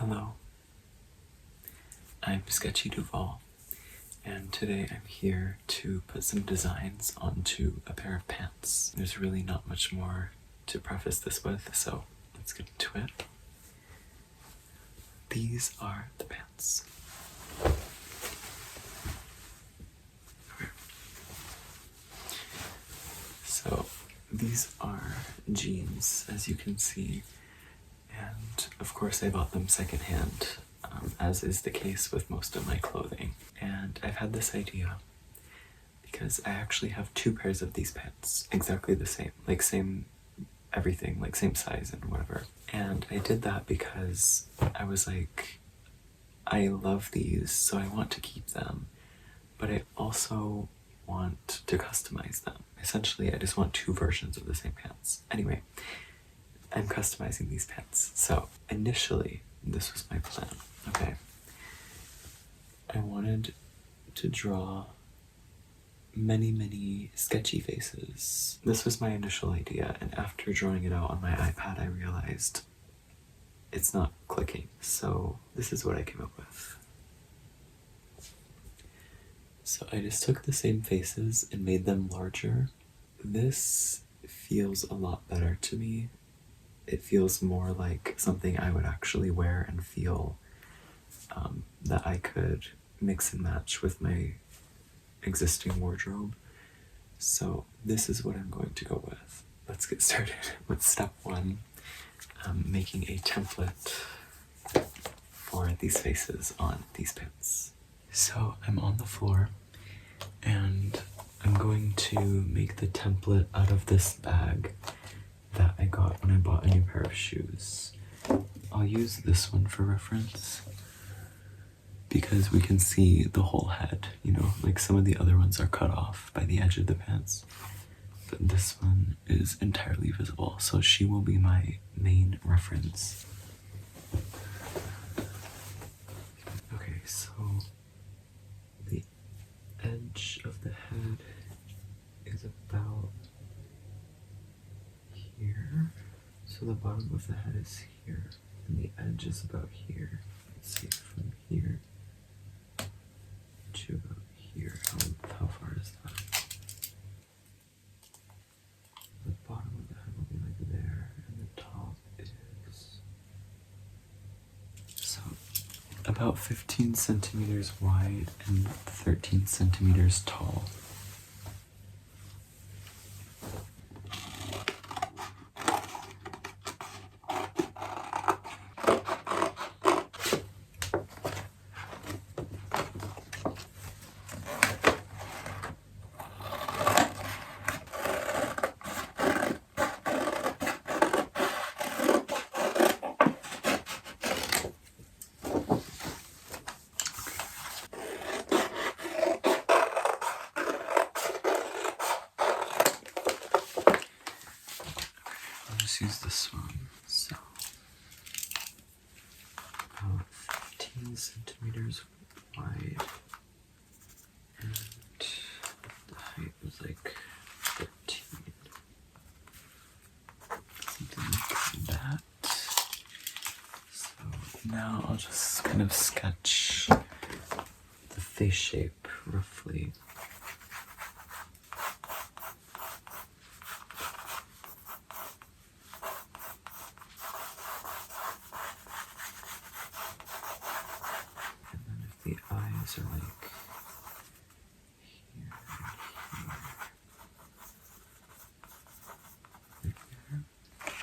Hello, I'm Sketchy Duval, and today I'm here to put some designs onto a pair of pants. There's really not much more to preface this with, so let's get into it. These are the pants. Okay. So these are jeans, as you can see, and of course I bought them secondhand, as is the case with most of my clothing. And I've had this idea because I actually have two pairs of these pants, exactly the same, like same everything, like same size and whatever. And I did that because I was like, I love these, so I want to keep them, but I also want to customize them. Essentially, I just want two versions of the same pants. Anyway, I'm customizing these pants. So initially, this was my plan, okay? I wanted to draw many sketchy faces. This was my initial idea, and after drawing it out on my iPad, I realized it's not clicking. So this is what I came up with. So I just took the same faces and made them larger. This feels a lot better to me. It feels more like something I would actually wear and feel that I could mix and match with my existing wardrobe. So this is what I'm going to go with. Let's get started with step one, making a template for these faces on these pants. So I'm on the floor and I'm going to make the template out of this bag that I got when I bought a new pair of shoes. I'll use this one for reference because we can see the whole head, you know, like some of the other ones are cut off by the edge of the pants, but this one is entirely visible, so she will be my main reference. Okay, so the edge of the head is about here. So the bottom of the head is here, and the edge is about here. Let's see, from here to about here. How far is that? The bottom of the head will be like there, and the top is so about 15 centimeters wide and 13 centimeters tall. Use this one. So about 15 centimeters wide, and the height was like 13, something like that. So now I'll just kind of sketch the face shape roughly. The eyes are like here and here.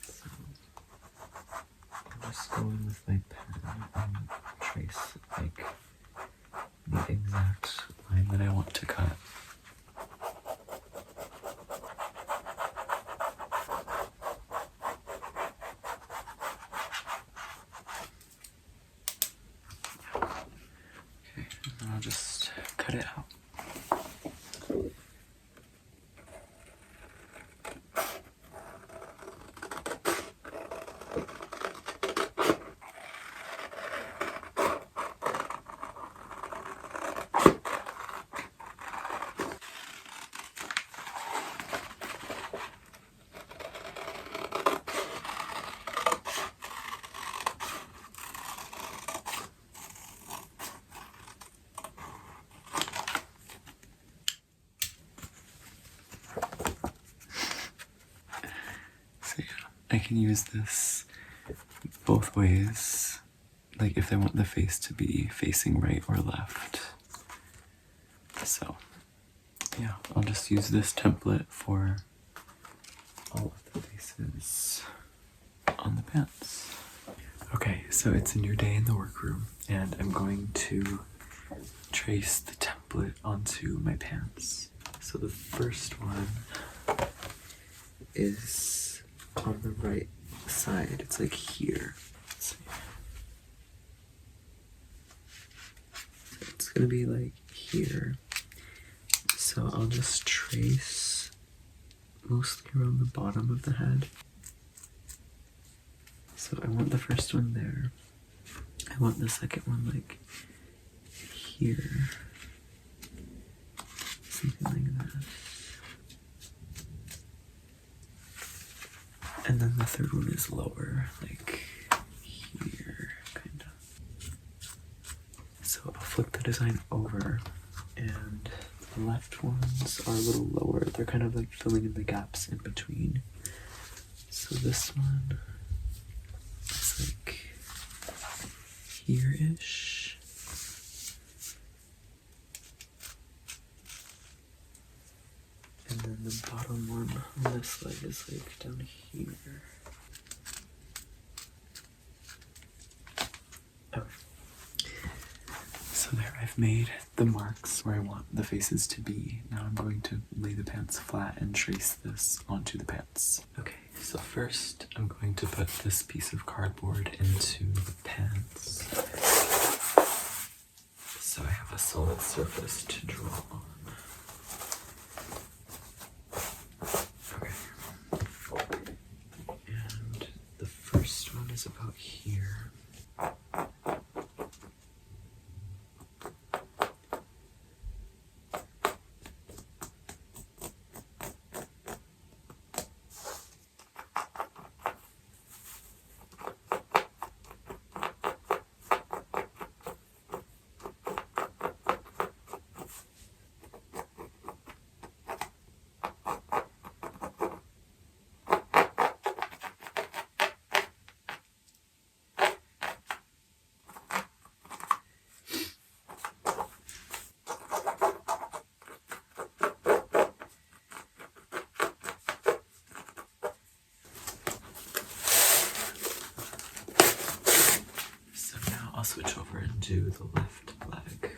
So I'm just going with my pen and trace like the exact line that I want to cut. And I'll just cut it out. I can use this both ways, like if I want the face to be facing right or left. So yeah, I'll just use this template for all of the faces on the pants. Okay, so it's a new day in the workroom, and I'm going to trace the template onto my pants. So the first one is on the right side. It's like here. Let's see. So it's gonna be like here. So I'll just trace mostly around the bottom of the head. So I want the first one there. I want the second one like here. Something like that. And then the third one is lower, like here, kind of. So I'll flip the design over, and the left ones are a little lower. They're kind of like filling in the gaps in between. So this one is like here-ish. And then the bottom one on this side is like down here. Okay. So there, I've made the marks where I want the faces to be. Now I'm going to lay the pants flat and trace this onto the pants. Okay, so first I'm going to put this piece of cardboard into the pants, so I have a solid surface to draw on. Is about here. I'll switch over and do the left leg.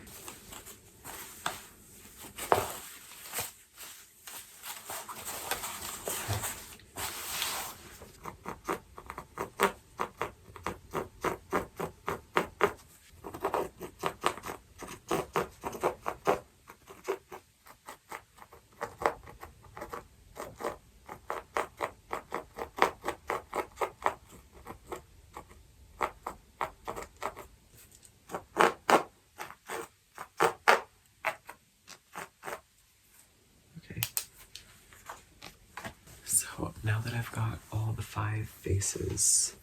So now that I've got all the 5 faces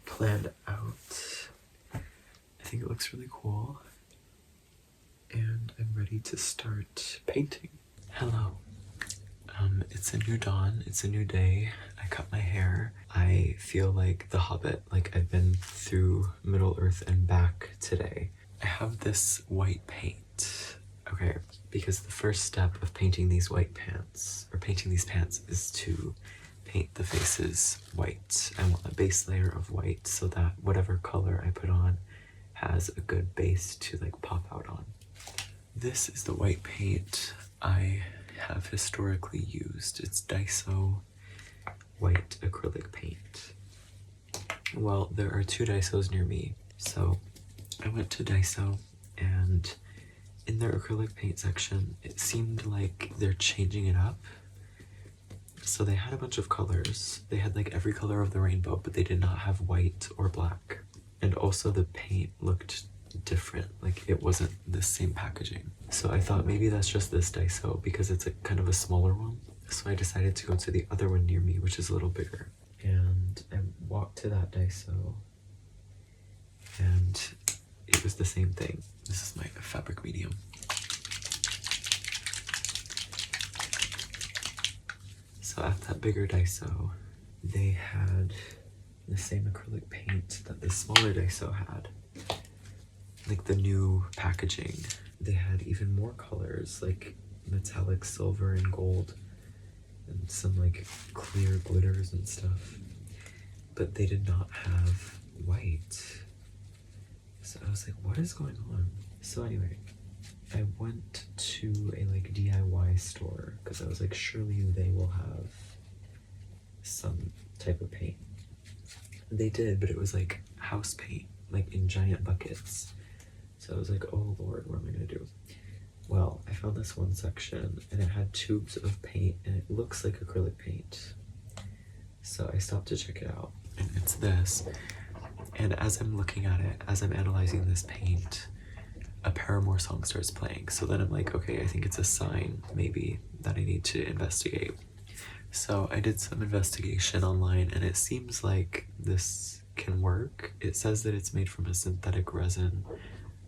planned out, I think it looks really cool, and I'm ready to start painting. Hello. It's a new dawn, it's a new day. I cut my hair. I feel like the Hobbit, like I've been through Middle Earth and back today. I have this white paint. Okay, because the first step of painting these white pants, or painting these pants, is to paint the faces white. I want a base layer of white so that whatever color I put on has a good base to like pop out on. This is the white paint I have historically used. It's Daiso white acrylic paint. Well, there are 2 Daisos near me, so I went to Daiso, and in their acrylic paint section, it seemed like they're changing it up. So they had a bunch of colors. They had like every color of the rainbow, but they did not have white or black. And also the paint looked different, like it wasn't the same packaging. So I thought maybe that's just this Daiso because it's a kind of a smaller one. So I decided to go to the other one near me, which is a little bigger. And I walked to that Daiso, and it was the same thing. This is my fabric medium. So at that bigger Daiso, they had the same acrylic paint that the smaller Daiso had. Like the new packaging, they had even more colors, like metallic silver and gold, and some like clear glitters and stuff. But they did not have white. So I was like, what is going on? So anyway, I went to a like DIY store because I was like, surely they will have some type of paint. They did, but it was like house paint, like in giant buckets. So I was like, oh Lord, what am I gonna do? Well, I found this one section and it had tubes of paint and it looks like acrylic paint. So I stopped to check it out, and it's this. And as I'm looking at it, as I'm analyzing this paint, a Paramore song starts playing. So then I'm like, okay, I think it's a sign maybe that I need to investigate. So I did some investigation online and it seems like this can work. It says that it's made from a synthetic resin,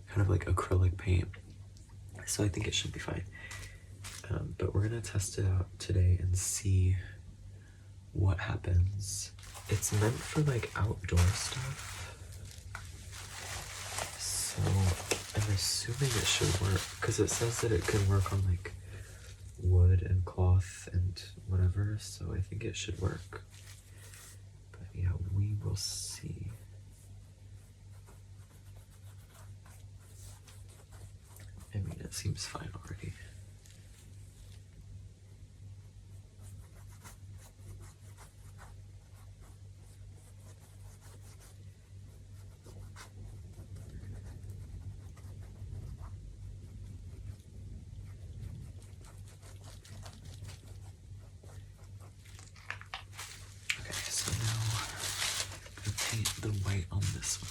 kind of like acrylic paint. So I think it should be fine. But we're gonna test it out today and see what happens. It's meant for like outdoor stuff. So I'm assuming it should work because it says that it can work on like wood and cloth and whatever, so I think it should work. But yeah, we will see. I mean, it seems fine already. The white on this one.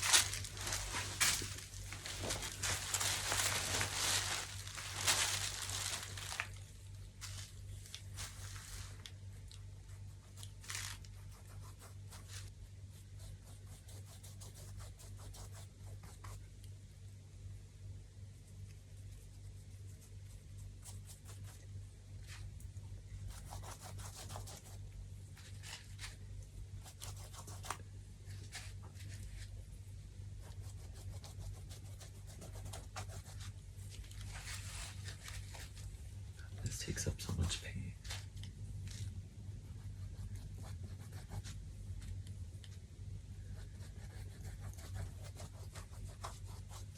Takes up so much paint.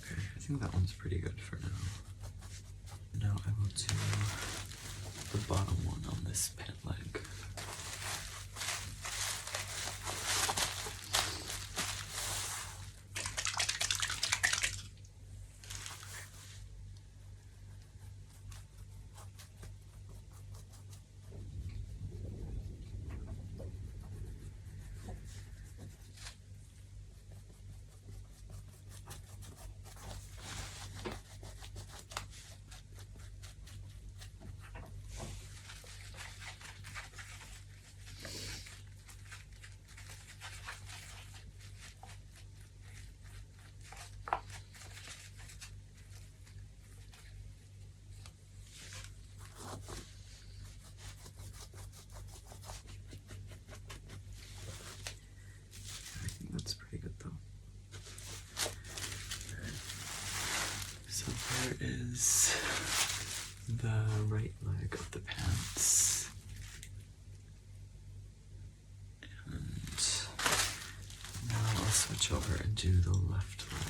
Okay, I think that one's pretty good for now. Now I will do the bottom one on this pant leg. That's pretty good though. So there is the right leg of the pants. And now I'll switch over and do the left leg.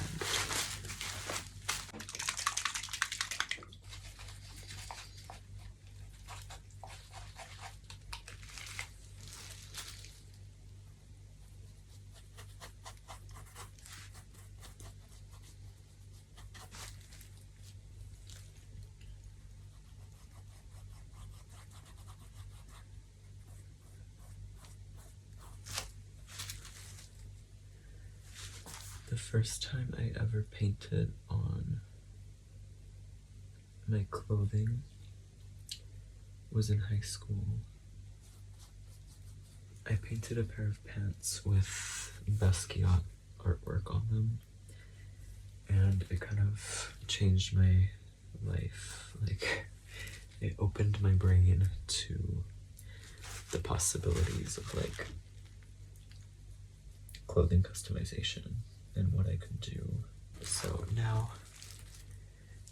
The first time I ever painted on my clothing was in high school. I painted a pair of pants with Basquiat artwork on them, and it kind of changed my life. Like, it opened my brain to the possibilities of like clothing customization and what I could do. So now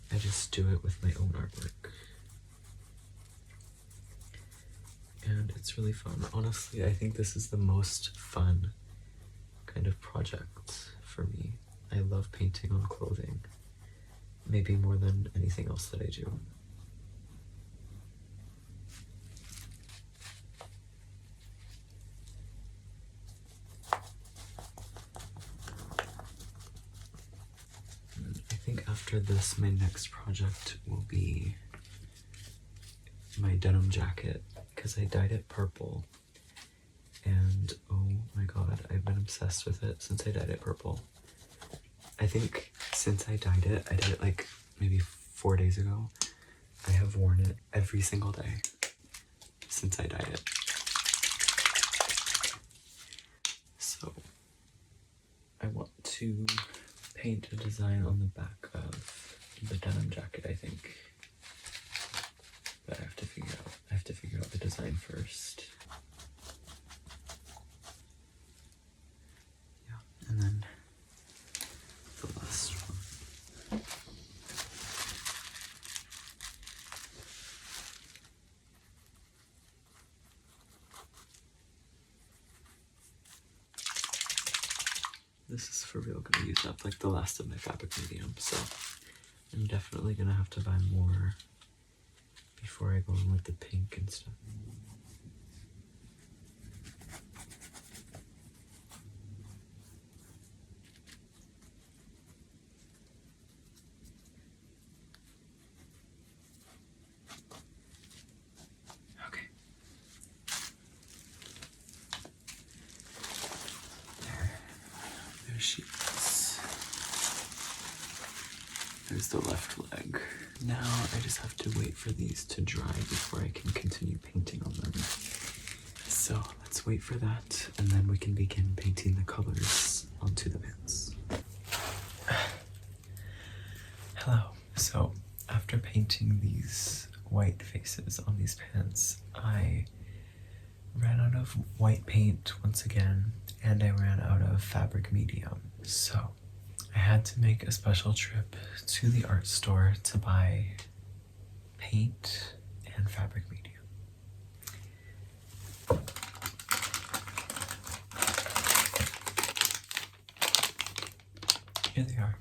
I just do it with my own artwork. And it's really fun. Honestly, I think this is the most fun kind of project for me. I love painting on clothing, maybe more than anything else that I do. I think after this, my next project will be my denim jacket, because I dyed it purple, and oh my god, I've been obsessed with it since I dyed it purple. I think since I dyed it, I did it like maybe 4 days ago. I have worn it every single day since I dyed it. So I want to paint a design on the back of the denim jacket, I think. But I have to figure out the design first. Yeah, and then the last one. This is for real gonna use up like the last of my fabric medium, so I'm definitely gonna have to buy more before I go in with the pink and stuff. Okay. There she is. There's the left leg. Now I just have to wait for these to dry before I can continue painting on them. So let's wait for that, and then we can begin painting the colors onto the pants. Hello. So after painting these white faces on these pants, I ran out of white paint once again, and I ran out of fabric medium. So I had to make a special trip to the art store to buy paint and fabric medium. Here they are,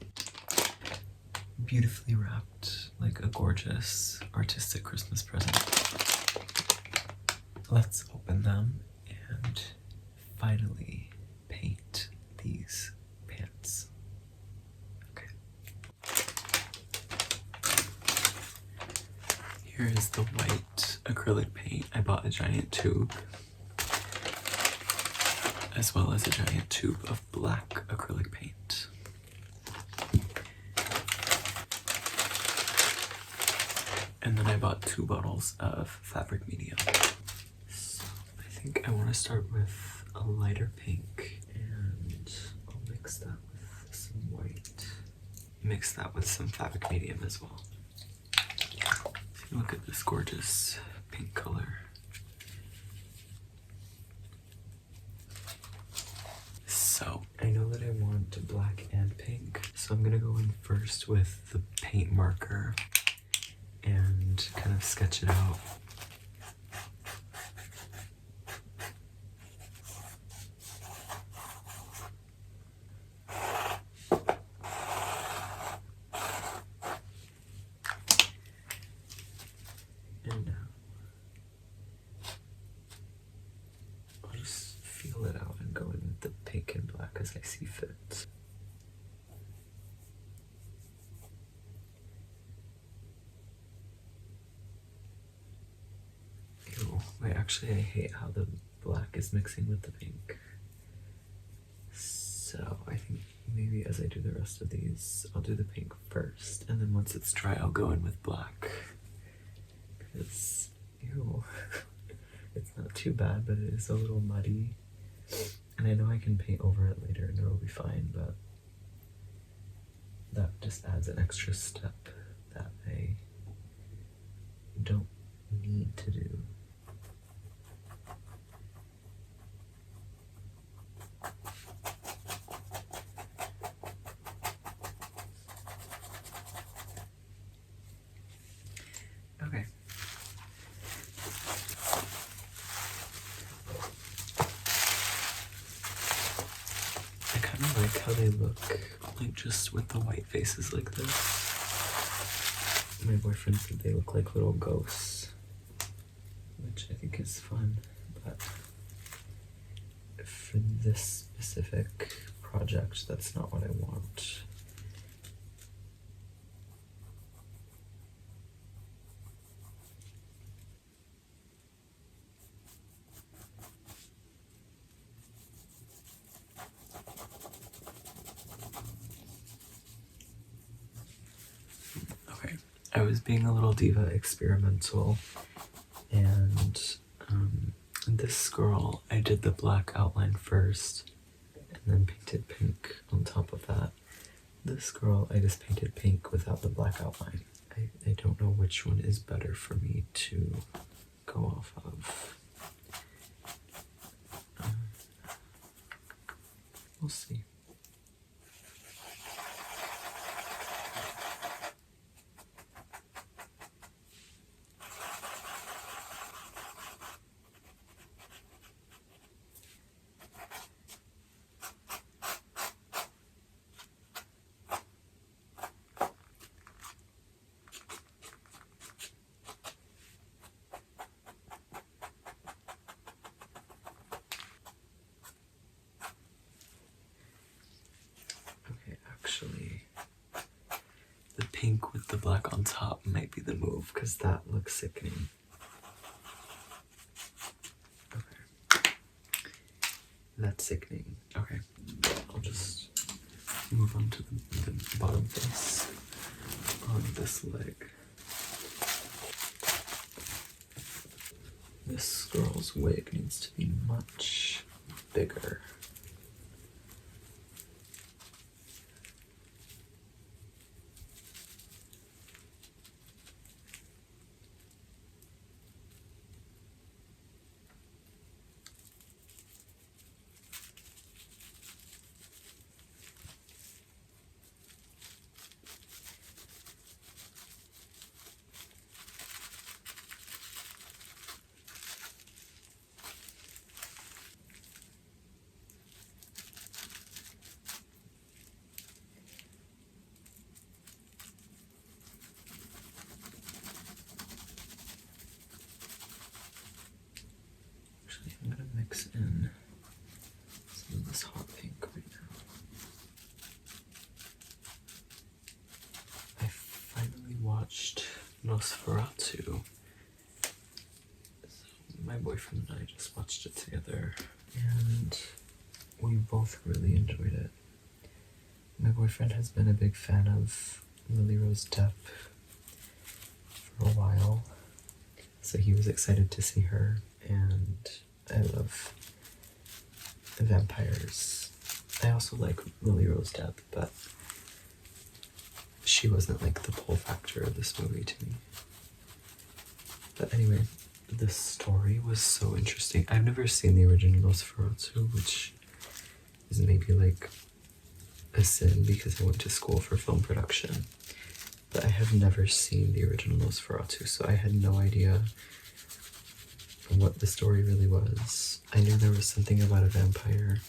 beautifully wrapped like a gorgeous artistic Christmas present. Let's open them and finally paint these pants. Here is the white acrylic paint. I bought a giant tube, as well as a giant tube of black acrylic paint. And then I bought 2 bottles of fabric medium. So I think I want to start with a lighter pink, and I'll mix that with some white. Mix that with some fabric medium as well. Look at this gorgeous pink color. So I know that I want black and pink, so I'm gonna go in first with the paint marker and kind of sketch it out. And now I'll just feel it out and go in with the pink and black as I see fit. Ew, wait, actually I hate how the black is mixing with the pink. So I think maybe as I do the rest of these, I'll do the pink first, and then once it's dry, I'll go in with black. Because, ew, it's not too bad, but it is a little muddy. And I know I can paint over it later and it'll be fine, but that just adds an extra step that I don't need to do. I like how they look, like just with the white faces like this. My boyfriend said they look like little ghosts, which I think is fun, but for this specific project, that's not what I want. Okay, I was being a little diva experimental, and this girl, I did the black outline first, and then painted pink on top of that. This girl, I just painted pink without the black outline. I don't know which one is better for me to go off of. We'll see. Okay, actually, the pink with the black on top might be the move, because that looks sickening. Okay. That's sickening. Okay, I'll just move on to the bottom face on this leg. This girl's wig needs to be much bigger. I'm gonna mix in some of this hot pink right now. I finally watched Nosferatu. So my boyfriend and I just watched it together, and we both really enjoyed it. My boyfriend has been a big fan of Lily Rose Depp for a while, so he was excited to see her, and I love vampires. I also like Lily Rose Depp, but she wasn't like the pull factor of this movie to me. But anyway, the story was so interesting. I've never seen the original Nosferatu, which is maybe like a sin because I went to school for film production. But I have never seen the original Nosferatu, so I had no idea what the story really was. I knew there was something about a vampire,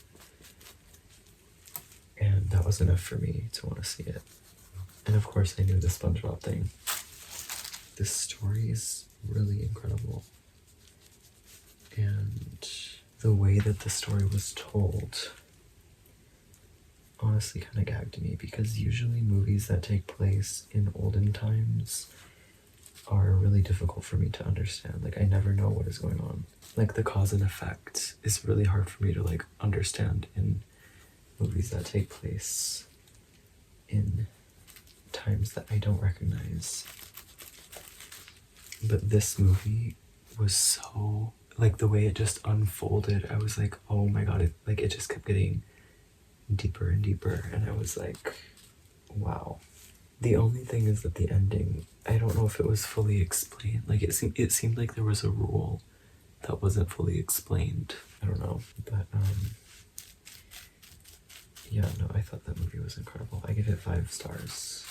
and that was enough for me to want to see it. And of course I knew the SpongeBob thing. This story is really incredible, and the way that the story was told honestly kind of gagged me, because usually movies that take place in olden times are really difficult for me to understand. Like, I never know what is going on. Like, the cause and effect is really hard for me to like understand in movies that take place in times that I don't recognize. But this movie was so, like, the way it just unfolded, I was like, oh my god, it just kept getting deeper and deeper, and I was like, wow. The only thing is that the ending, I don't know if it was fully explained. Like, it seemed like there was a rule that wasn't fully explained. I don't know, but yeah, no, I thought that movie was incredible. I give it 5 stars.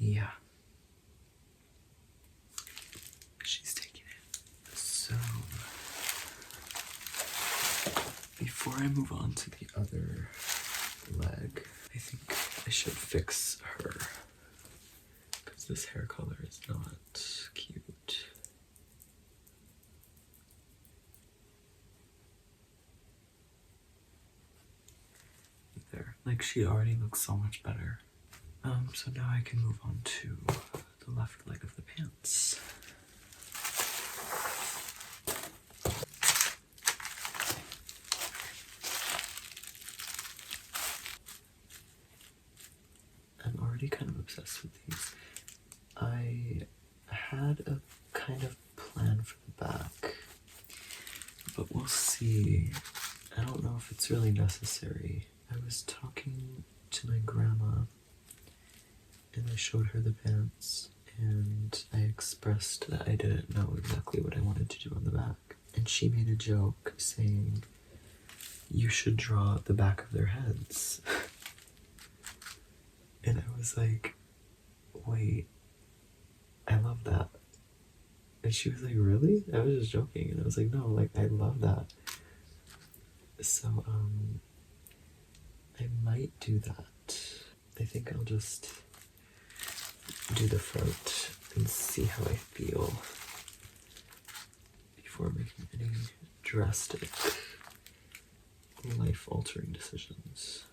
Yeah. She's taking it. So, before I move on to the other leg, I think I should fix her. Because this hair color is not cute. There. Like, she already looks so much better. So now I can move on to the left leg of the pants. I'm already kind of obsessed with these. I had a kind of plan for the back, but we'll see. I don't know if it's really necessary. I was talking to my grandma and I showed her the pants and I expressed that I didn't know exactly what I wanted to do on the back. And she made a joke saying, "You should draw the back of their heads." And I was like, wait, I love that. And she was like, really? I was just joking. And I was like, no, like, I love that. So, I might do that. I think I'll just do the front and see how I feel before making any drastic, life-altering decisions.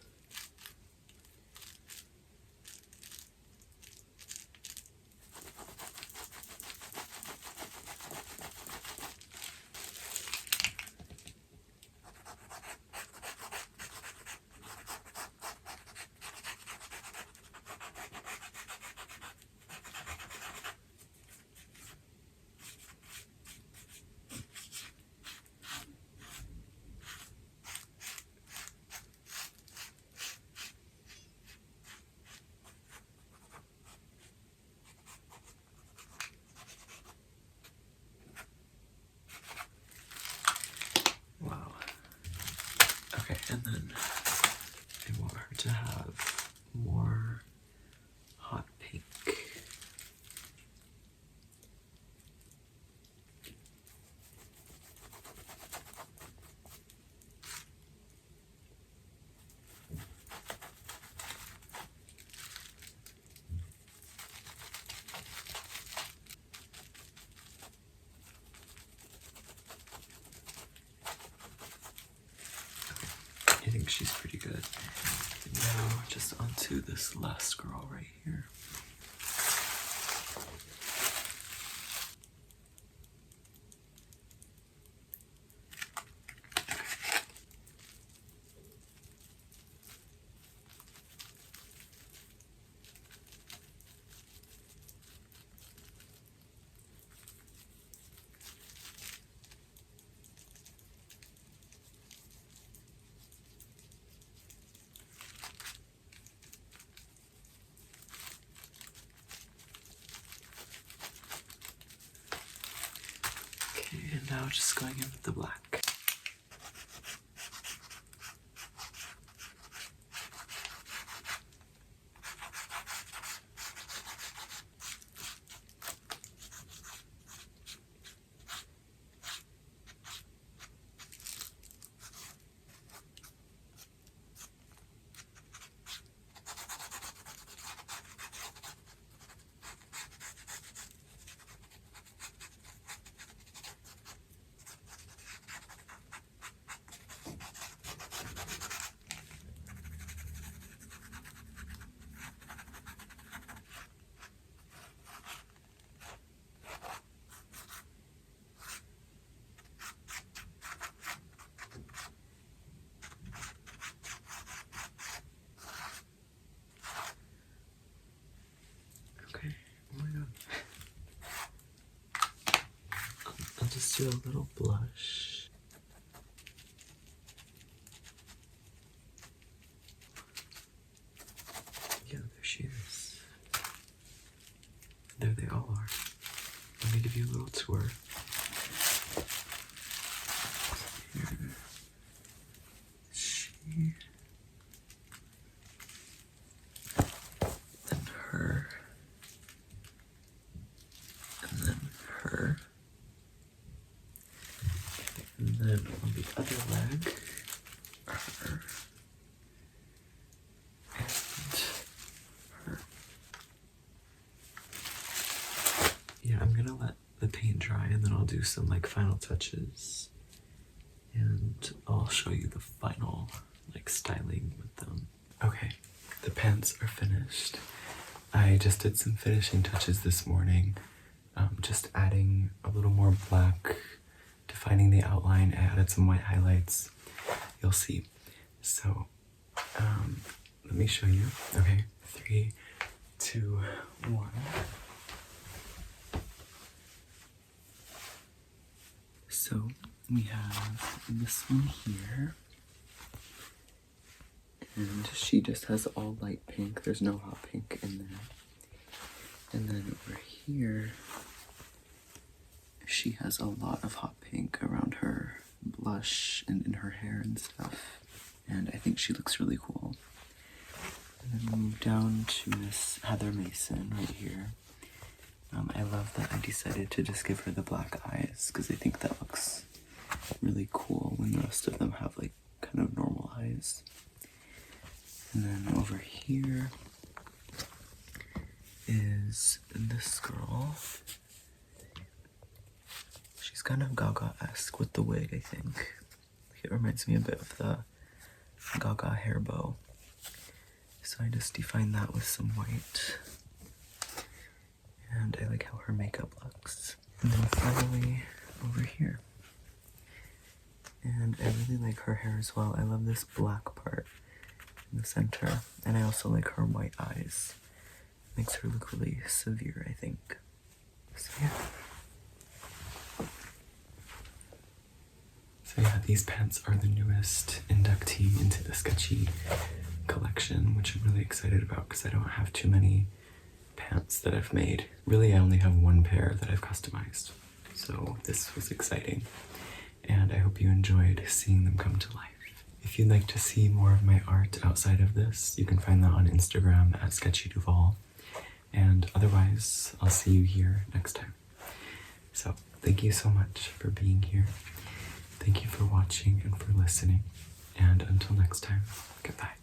Wow. Okay, and then I want her to have more hot pink. I think she's pretty good. And now just onto this last girl right here. Okay, and now just going in with the black. Okay, oh my god. I'll just do a little blush. Yeah, there she is. There they all are. Let me give you a little tour. Here. She. And her. dry, and then I'll do some like final touches, and I'll show you the final like styling with them. Okay, the pants are finished. I just did some finishing touches this morning, just adding a little more black, defining the outline. I added some white highlights. You'll see. So let me show you. Okay, 3, 2, 1. So we have this one here, and she just has all light pink. There's no hot pink in there. And then over here, she has a lot of hot pink around her blush and in her hair and stuff. And I think she looks really cool. And then we move down to this Heather Mason right here. I love that I decided to just give her the black eyes because I think that looks really cool when the rest of them have like kind of normal eyes. And then over here is this girl. She's kind of Gaga-esque with the wig, I think. It reminds me a bit of the Gaga hair bow. So I just defined that with some white. And I like how her makeup looks. And then finally, over here. And I really like her hair as well. I love this black part in the center. And I also like her white eyes. Makes her look really severe, I think. So yeah, these pants are the newest inductee into the Sketchy collection, which I'm really excited about because I don't have too many pants that I've made. Really, I only have one pair that I've customized. So this was exciting, and I hope you enjoyed seeing them come to life. If you'd like to see more of my art outside of this, you can find that on Instagram at SketchyDuval. And otherwise, I'll see you here next time. So thank you so much for being here. Thank you for watching and for listening. And until next time, goodbye.